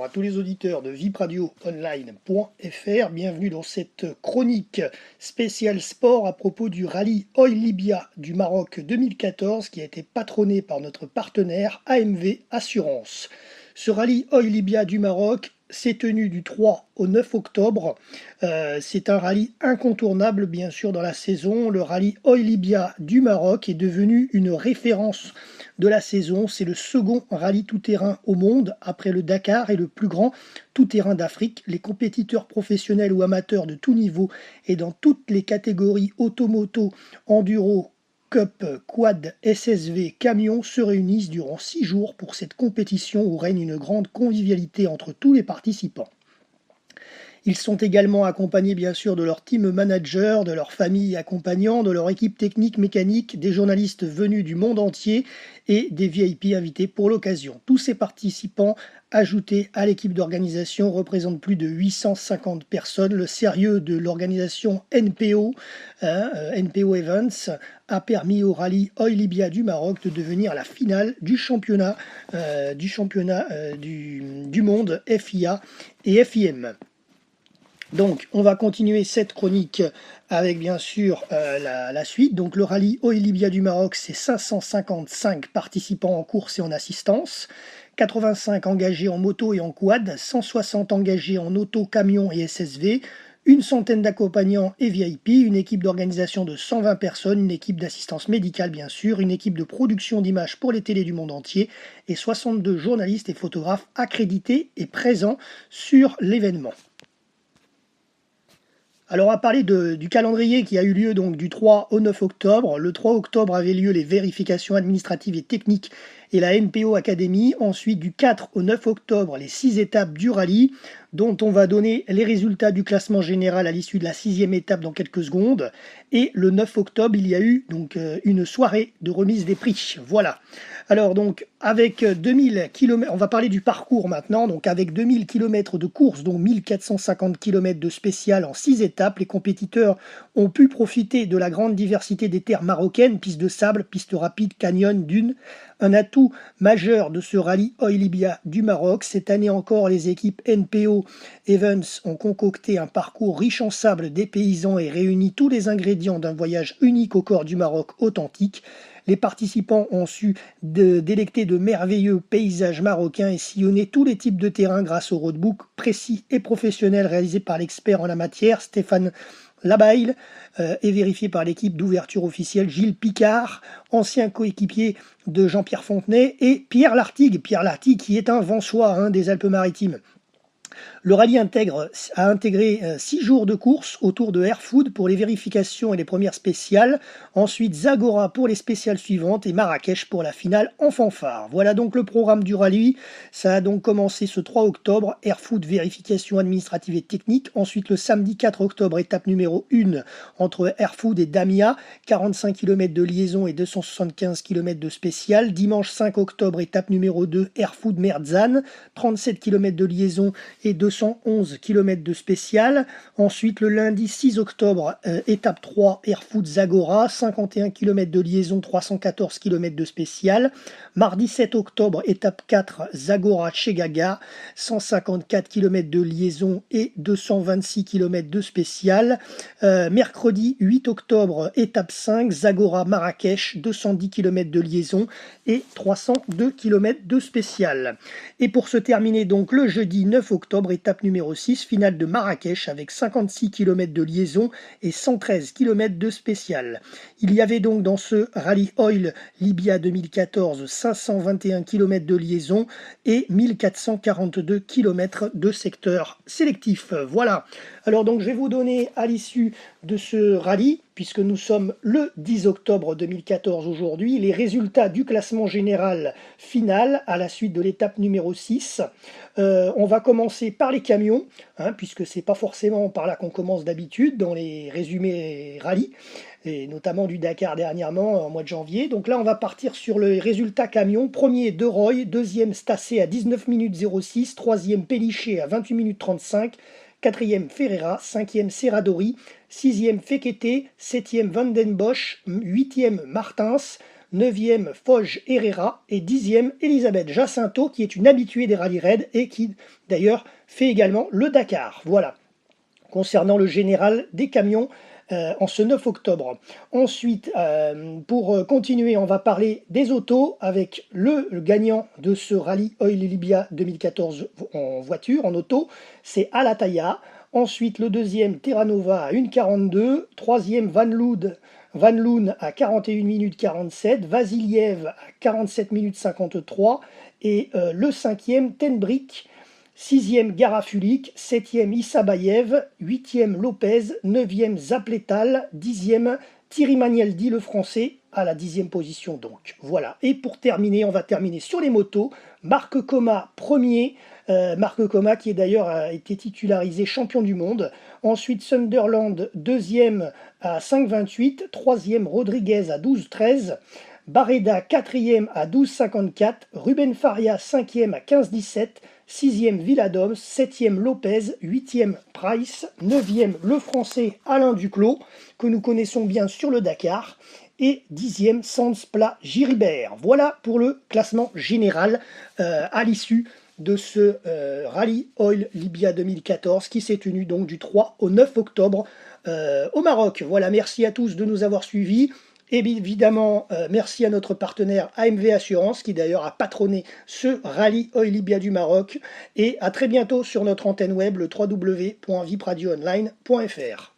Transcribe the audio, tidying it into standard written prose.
bonjour à tous les auditeurs de vipradioonline.fr. Bienvenue dans cette chronique spéciale sport à propos du rallye Oil Libya du Maroc 2014 qui a été patronné par notre partenaire AMV Assurance. Ce rallye Oil Libya du Maroc s'est tenu du 3 au 9 octobre. C'est un rallye incontournable bien sûr dans la saison. Le rallye Oil Libya du Maroc est devenu une référence de la saison. C'est le second rallye tout-terrain au monde après le Dakar et le plus grand tout-terrain d'Afrique. Les compétiteurs professionnels ou amateurs de tout niveau et dans toutes les catégories automoto, enduro, Cup, Quad, SSV, Camion se réunissent durant 6 jours pour cette compétition où règne une grande convivialité entre tous les participants. Ils sont également accompagnés bien sûr de leur team manager, de leur famille accompagnant, de leur équipe technique, mécanique, des journalistes venus du monde entier et des VIP invités pour l'occasion. Tous ces participants ajoutés à l'équipe d'organisation représentent plus de 850 personnes. Le sérieux de l'organisation NPO, NPO Events, a permis au rallye Oil Libya du Maroc de devenir la finale du championnat du monde FIA et FIM. Donc, on va continuer cette chronique avec bien sûr la suite. Donc, le rallye Oil Libya du Maroc, c'est 555 participants en course et en assistance, 85 engagés en moto et en quad, 160 engagés en auto, camion et SSV, une centaine d'accompagnants et VIP, une équipe d'organisation de 120 personnes, une équipe d'assistance médicale bien sûr, une équipe de production d'images pour les télés du monde entier et 62 journalistes et photographes accrédités et présents sur l'événement. Alors on va parler du calendrier qui a eu lieu donc du 3 au 9 octobre. Le 3 octobre avaient lieu les vérifications administratives et techniques et la NPO Academy. Ensuite du 4 au 9 octobre, les 6 étapes du rallye dont on va donner les résultats du classement général à l'issue de la 6e étape dans quelques secondes. Et le 9 octobre, il y a eu donc une soirée de remise des prix. Voilà. Alors donc avec 2000 km, on va parler du parcours maintenant, donc avec 2000 km de course, dont 1450 km de spécial en 6 étapes, les compétiteurs ont pu profiter de la grande diversité des terres marocaines, pistes de sable, pistes rapides, canyons, dunes. Un atout majeur de ce rallye Oil Libya du Maroc. Cette année encore, les équipes NPO Events ont concocté un parcours riche en sable dépaysant et réuni tous les ingrédients d'un voyage unique au cœur du Maroc authentique. Les participants ont su délecter de merveilleux paysages marocains et sillonner tous les types de terrains grâce au roadbook précis et professionnel réalisé par l'expert en la matière, Stéphane Labaille, et vérifié par l'équipe d'ouverture officielle Gilles Picard, ancien coéquipier de Jean-Pierre Fontenay, et Pierre Lartigue qui est un Vensois des Alpes-Maritimes. Le rallye a intégré 6 jours de course autour de Airfood pour les vérifications et les premières spéciales. Ensuite, Zagora pour les spéciales suivantes et Marrakech pour la finale en fanfare. Voilà donc le programme du rallye. Ça a donc commencé ce 3 octobre. Airfood, vérification administrative et technique. Ensuite, le samedi 4 octobre, étape numéro 1 entre Airfood et Damia. 45 km de liaison et 275 km de spécial. Dimanche 5 octobre, étape numéro 2, Airfood Merzane. 37 km de liaison et 211 km de spécial. Ensuite, le lundi 6 octobre, étape 3, Airfood Zagora, 51 km de liaison, 314 km de spécial. Mardi 7 octobre, étape 4, Zagora Chegaga, 154 km de liaison et 226 km de spécial. Mercredi 8 octobre, étape 5, Zagora Marrakech, 210 km de liaison et 302 km de spécial. Et pour se terminer donc le jeudi 9 octobre, étape numéro 6, finale de Marrakech avec 56 km de liaison et 113 km de spécial. Il y avait donc dans ce rallye Oil Libya 2014 521 km de liaison et 1442 km de secteur sélectif. Voilà. Alors donc je vais vous donner à l'issue de ce rallye, puisque nous sommes le 10 octobre 2014 aujourd'hui, les résultats du classement général final à la suite de l'étape numéro 6. On va commencer par les camions, puisque c'est pas forcément par là qu'on commence d'habitude dans les résumés rallye, et notamment du Dakar dernièrement en mois de janvier. Donc là on va partir sur le résultat camion. Premier De Roy, deuxième Stassé à 19 minutes 06, troisième Péliché à 28 minutes 35, quatrième Ferreira, cinquième Serradori, sixième Fekete, septième Van Den Bosch, huitième Martins, 9e Foge Herrera et 10e Elisabeth Jacinto, qui est une habituée des rallyes raids et qui d'ailleurs fait également le Dakar. Voilà, concernant le général des camions en ce 9 octobre. Ensuite, pour continuer, on va parler des autos avec le gagnant de ce rallye Oil Libya 2014 en voiture, en auto, c'est Alataya. Ensuite, le deuxième, Terra Nova à 1,42. Troisième, Van Loon à 41 minutes 47. Vasiliev à 47 minutes 53. Et le cinquième, Tenbrick. Sixième, Garafulik. Septième, Issabayev. Huitième, Lopez. Neuvième, Zapletal. Dixième, Thierry Magnaldi, le français, à la 10e position donc. Voilà. Et pour terminer, on va terminer sur les motos. Marc Coma, premier. Marc Coma qui est d'ailleurs a été titularisé champion du monde. Ensuite Sunderland, deuxième à 5,28. Troisième Rodriguez à 12,13. Barreda, quatrième à 12,54. Ruben Faria, cinquième à 15,17. Sixième Villadoms, septième Lopez, huitième Price, neuvième le français Alain Duclos, que nous connaissons bien sur le Dakar, et dixième Sanspla Giribert. Voilà pour le classement général à l'issue de ce Rallye Oil Libya 2014 qui s'est tenu donc du 3 au 9 octobre au Maroc. Voilà, merci à tous de nous avoir suivis. Et évidemment, merci à notre partenaire AMV Assurance qui d'ailleurs a patronné ce Rallye Oil Libya du Maroc. Et à très bientôt sur notre antenne web, le www.vipradioonline.fr.